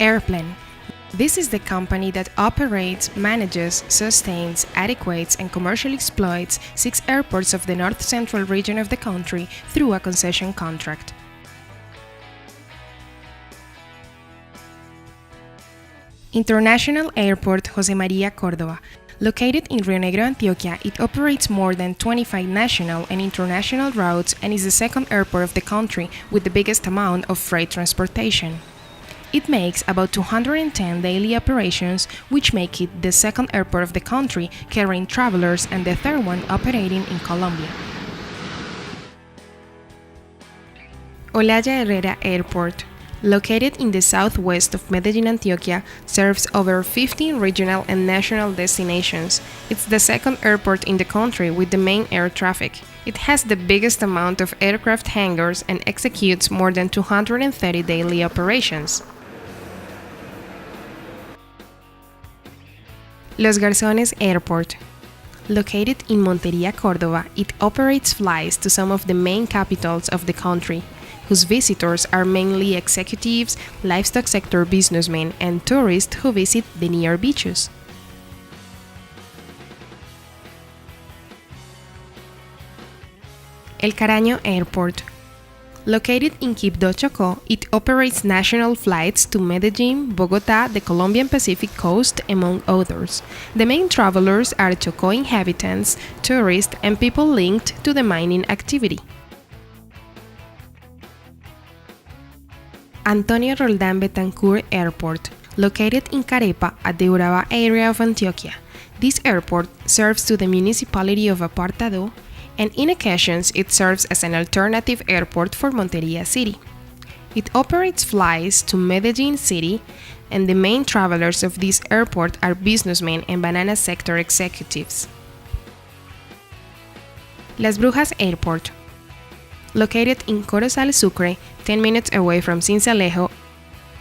AIRPLAN. This is the company that operates, manages, sustains, adequates, and commercially exploits 6 airports of the north-central region of the country through a concession contract. International Airport José María Córdoba. Located in Rio Negro, Antioquia, it operates more than 25 national and international routes and is the second airport of the country with the biggest amount of freight transportation. It makes about 210 daily operations, which make it the second airport of the country carrying travelers and the third one operating in Colombia. Olaya Herrera Airport. Located in the southwest of Medellin, Antioquia, serves over 15 regional and national destinations. It's the second airport in the country with the main air traffic. It has the biggest amount of aircraft hangars and executes more than 230 daily operations. Los Garzones Airport. Located in Montería, Córdoba, it operates flights to some of the main capitals of the country, whose visitors are mainly executives, livestock sector businessmen, and tourists who visit the near beaches. El Caraño Airport. Located in Quibdó, Chocó, it operates national flights to Medellin, Bogotá, the Colombian Pacific coast, among others. The main travelers are Chocó inhabitants, tourists, and people linked to the mining activity. Antonio Roldán Betancourt Airport. Located in Carepa at the Urabá area of Antioquia. This airport serves to the municipality of Apartado, and in occasions it serves as an alternative airport for Montería City. It operates flights to Medellin City, and the main travelers of this airport are businessmen and banana sector executives. Las Brujas Airport. Located in Corozal, Sucre, 10 minutes away from Sincelejo,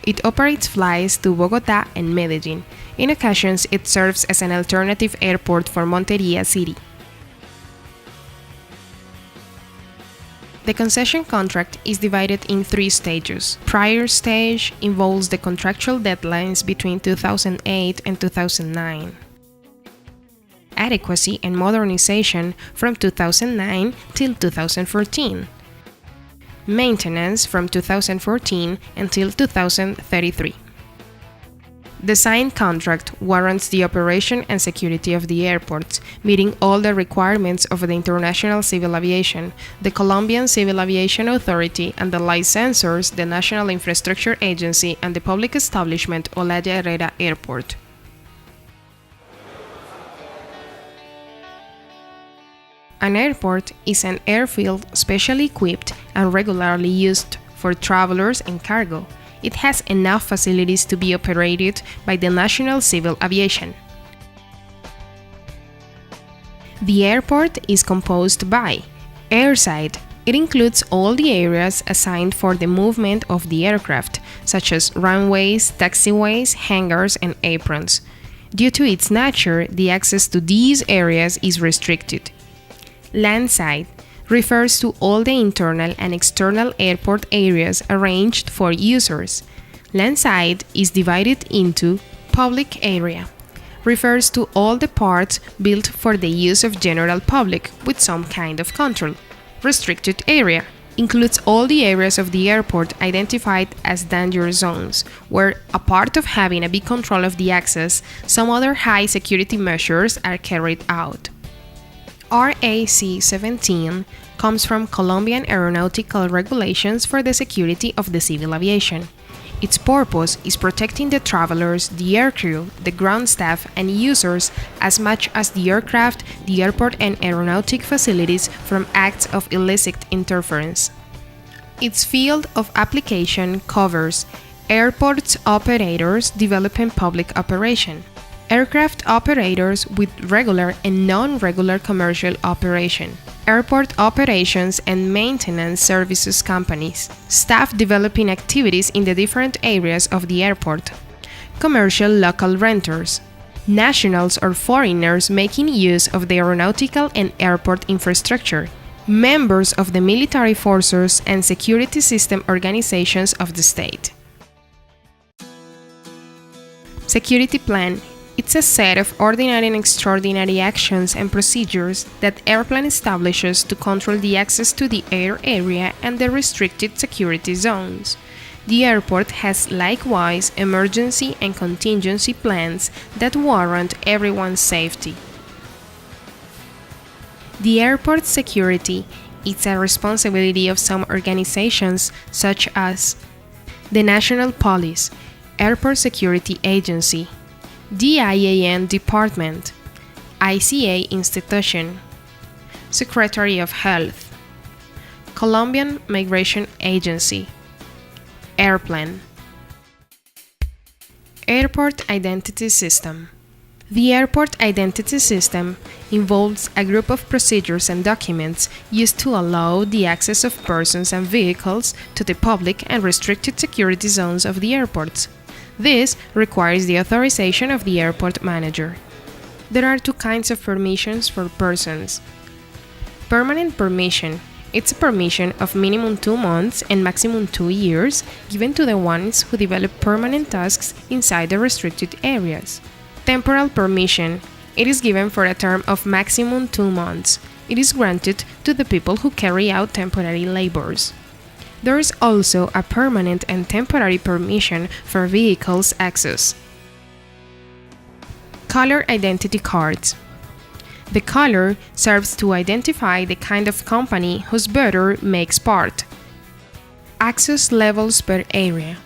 it operates flights to Bogotá and Medellin. In occasions, it serves as an alternative airport for Montería City. The concession contract is divided in 3 stages. Prior stage involves the contractual deadlines between 2008 and 2009. Adequacy and modernization from 2009 till 2014. Maintenance from 2014 until 2033. The signed contract warrants the operation and security of the airports, meeting all the requirements of the International Civil Aviation, the Colombian Civil Aviation Authority, and the licensors, the National Infrastructure Agency, and the public establishment Olaya Herrera Airport. An airport is an airfield specially equipped and regularly used for travelers and cargo. It has enough facilities to be operated by the National Civil Aviation. The airport is composed by airside. It includes all the areas assigned for the movement of the aircraft, such as runways, taxiways, hangars, and aprons. Due to its nature, the access to these areas is restricted. Landside refers to all the internal and external airport areas arranged for users. Landside is divided into public area. Refers to all the parts built for the use of general public with some kind of control. Restricted area includes all the areas of the airport identified as danger zones, where, apart of having a big control of the access, some other high security measures are carried out. RAC 17 comes from Colombian aeronautical regulations for the security of the civil aviation. Its purpose is protecting the travelers, the aircrew, the ground staff, and users as much as the aircraft, the airport, and aeronautic facilities from acts of illicit interference. Its field of application covers airports operators developing public operation, aircraft operators with regular and non-regular commercial operation, airport operations and maintenance services companies, staff developing activities in the different areas of the airport, commercial local renters, nationals or foreigners making use of the aeronautical and airport infrastructure, members of the military forces and security system organizations of the state. Security plan. It's a set of ordinary and extraordinary actions and procedures that AIRPLAN establishes to control the access to the air area and the restricted security zones. The airport has likewise emergency and contingency plans that warrant everyone's safety. The airport security is a responsibility of some organizations such as the National Police, Airport Security Agency, DIAN Department, ICA Institution, Secretary of Health, Colombian Migration Agency, AIRPLAN. Airport Identity System. The airport identity system involves a group of procedures and documents used to allow the access of persons and vehicles to the public and restricted security zones of the airports. This requires the authorization of the airport manager. There are two kinds of permissions for persons. Permanent permission. It's a permission of minimum 2 months and maximum 2 years given to the ones who develop permanent tasks inside the restricted areas. Temporal permission. It is given for a term of maximum 2 months. It is granted to the people who carry out temporary labors. There is also a permanent and temporary permission for vehicles access. Color identity cards. The color serves to identify the kind of company whose bidder makes part. Access levels per area.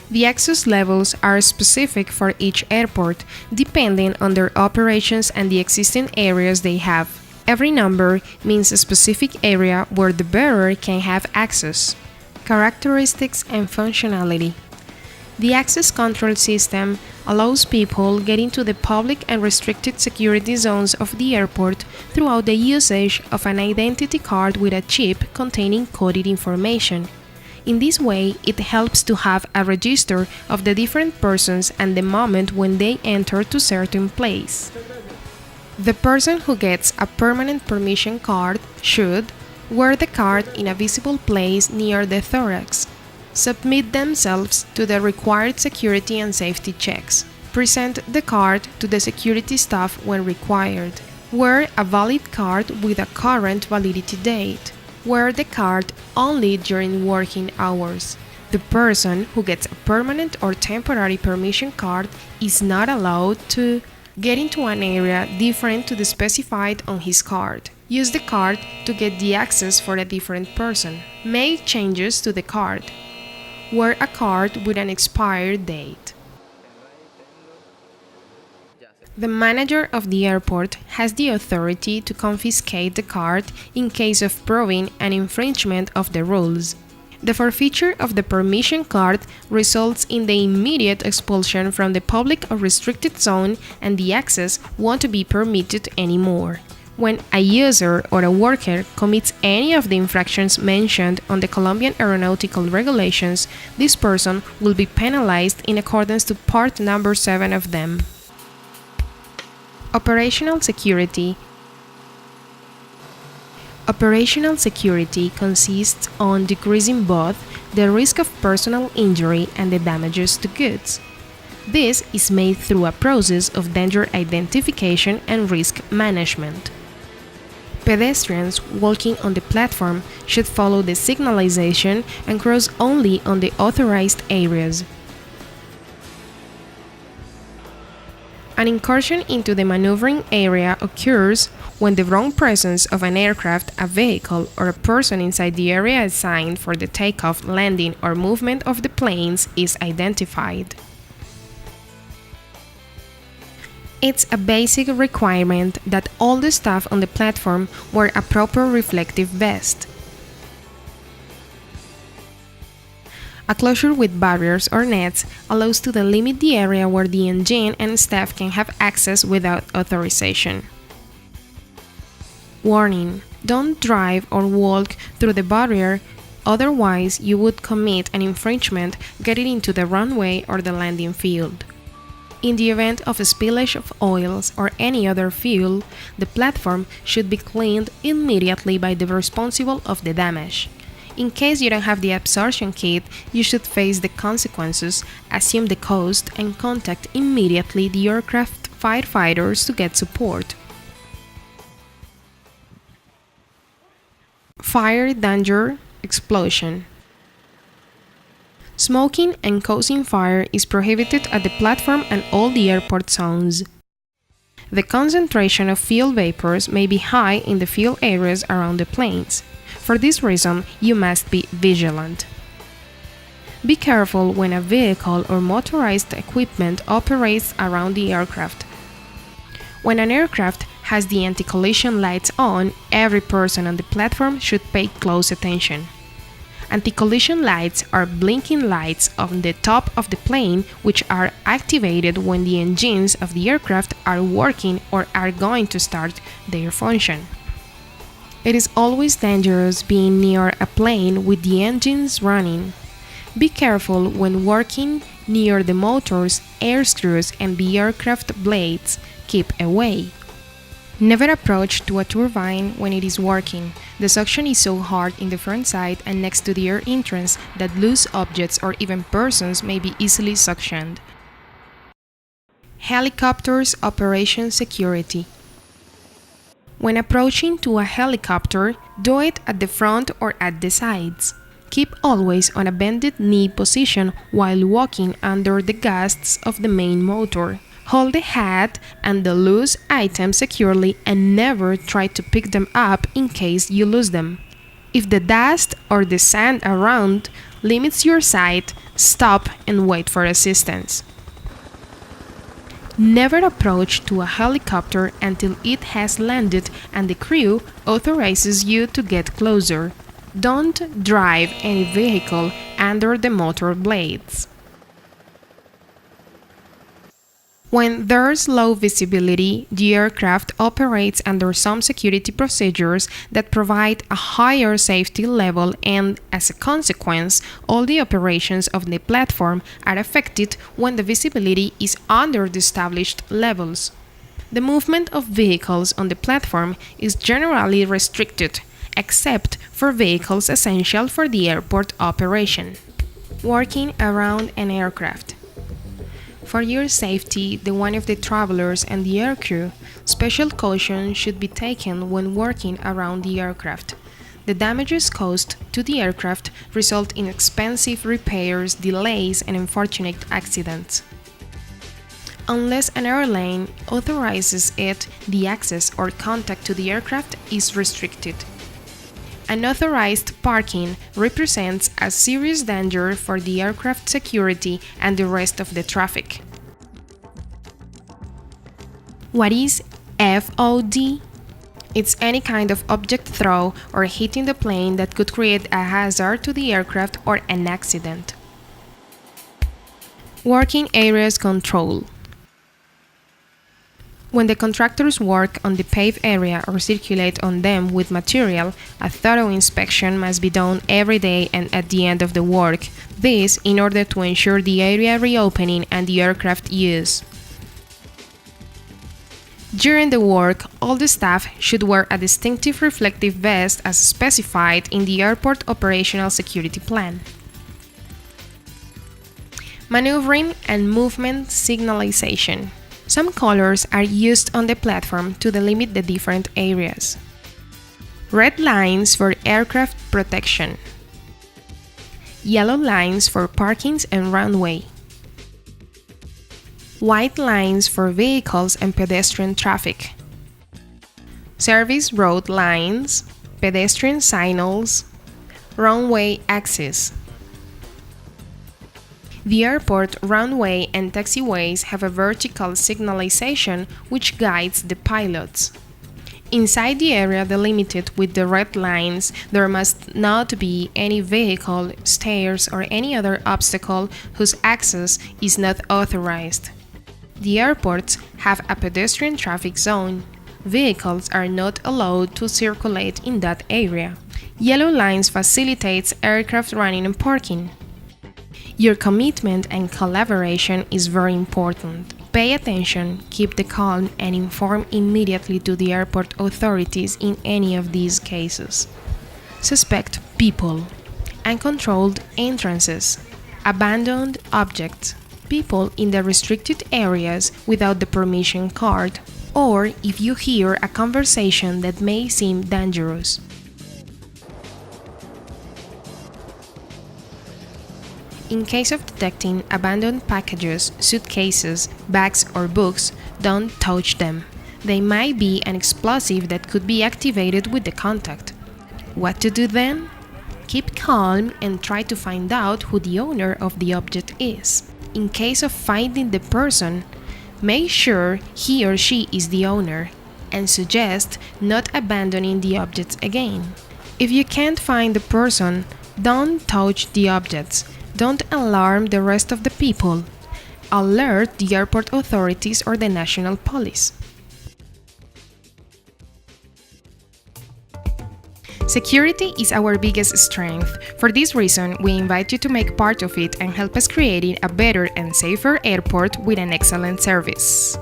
The access levels are specific for each airport, depending on their operations and the existing areas they have. Every number means a specific area where the bearer can have access. Characteristics and functionality. The access control system allows people get into the public and restricted security zones of the airport throughout the usage of an identity card with a chip containing coded information. In this way, it helps to have a register of the different persons and the moment when they enter to certain place. The person who gets a permanent permission card should wear the card in a visible place near the thorax, submit themselves to the required security and safety checks, present the card to the security staff when required, wear a valid card with a current validity date, wear the card only during working hours. The person who gets a permanent or temporary permission card is not allowed to get into an area different to the specified on his card. Use the card to get the access for a different person. Make changes to the card. Wear a card with an expired date. The manager of the airport has the authority to confiscate the card in case of proving an infringement of the rules. The forfeiture of the permission card results in the immediate expulsion from the public or restricted zone, and the access won't be permitted anymore. When a user or a worker commits any of the infractions mentioned on the Colombian aeronautical regulations, this person will be penalized in accordance to part number 7 of them. Operational security. Operational security consists on decreasing both the risk of personal injury and the damages to goods. This is made through a process of danger identification and risk management. Pedestrians walking on the platform should follow the signalization and cross only on the authorized areas. An incursion into the maneuvering area occurs when the wrong presence of an aircraft, a vehicle, or a person inside the area assigned for the takeoff, landing, or movement of the planes is identified. It's a basic requirement that all the staff on the platform wear a proper reflective vest. A closure with barriers or nets allows to delimit the area where the engine and staff can have access without authorization. Warning: don't drive or walk through the barrier, otherwise you would commit an infringement getting into the runway or the landing field. In the event of a spillage of oils or any other fuel, the platform should be cleaned immediately by the responsible of the damage. In case you don't have the absorption kit, you should face the consequences, assume the cost, and contact immediately the aircraft firefighters to get support. Fire danger explosion. Smoking and causing fire is prohibited at the platform and all the airport zones. The concentration of fuel vapors may be high in the fuel areas around the planes. For this reason, you must be vigilant. Be careful when a vehicle or motorized equipment operates around the aircraft. When an aircraft has the anti-collision lights on, every person on the platform should pay close attention. Anti-collision lights are blinking lights on the top of the plane which are activated when the engines of the aircraft are working or are going to start their function. It is always dangerous being near a plane with the engines running. Be careful when working near the motors, air screws, and the aircraft blades. Keep away. Never approach to a turbine when it is working. The suction is so hard in the front side and next to the air entrance that loose objects or even persons may be easily suctioned. Helicopters operation security. When approaching to a helicopter, do it at the front or at the sides. Keep always on a bended knee position while walking under the gusts of the main motor. Hold the hat and the loose items securely and never try to pick them up in case you lose them. If the dust or the sand around limits your sight, stop and wait for assistance. Never approach to a helicopter until it has landed and the crew authorizes you to get closer. Don't drive any vehicle under the motor blades. When there's low visibility, the aircraft operates under some security procedures that provide a higher safety level and, as a consequence, all the operations of the platform are affected when the visibility is under the established levels. The movement of vehicles on the platform is generally restricted, except for vehicles essential for the airport operation. Working around an aircraft. For your safety, the one of the travelers and the aircrew, special caution should be taken when working around the aircraft. The damages caused to the aircraft result in expensive repairs, delays, and unfortunate accidents. Unless an airline authorizes it, the access or contact to the aircraft is restricted. Unauthorized parking represents a serious danger for the aircraft security and the rest of the traffic. What is FOD? It's any kind of object throw or hitting the plane that could create a hazard to the aircraft or an accident. Working areas control. When the contractors work on the paved area or circulate on them with material, a thorough inspection must be done every day and at the end of the work, this in order to ensure the area reopening and the aircraft use. During the work, all the staff should wear a distinctive reflective vest as specified in the airport operational security plan. Maneuvering and movement signalization. Some colors are used on the platform to delimit the different areas. Red lines for aircraft protection. Yellow lines for parkings and runway. White lines for vehicles and pedestrian traffic. Service road lines, pedestrian signals, runway access. The airport runway and taxiways have a vertical signalization which guides the pilots. Inside the area delimited with the red lines, there must not be any vehicle, stairs, or any other obstacle whose access is not authorized. The airports have a pedestrian traffic zone. Vehicles are not allowed to circulate in that area. Yellow lines facilitates aircraft running and parking. Your commitment and collaboration is very important. Pay attention, keep the calm, and inform immediately to the airport authorities in any of these cases. Suspect people. uncontrolled entrances, abandoned objects, people in the restricted areas without the permission card, or if you hear a conversation that may seem dangerous. In case of detecting abandoned packages, suitcases, bags, or books, don't touch them. They might be an explosive that could be activated with the contact. What to do then? Keep calm and try to find out who the owner of the object is. In case of finding the person, make sure he or she is the owner and suggest not abandoning the objects again. If you can't find the person, don't touch the objects. Don't alarm the rest of the people. Alert the airport authorities or the national police. Security is our biggest strength. For this reason, we invite you to make part of it and help us creating a better and safer airport with an excellent service.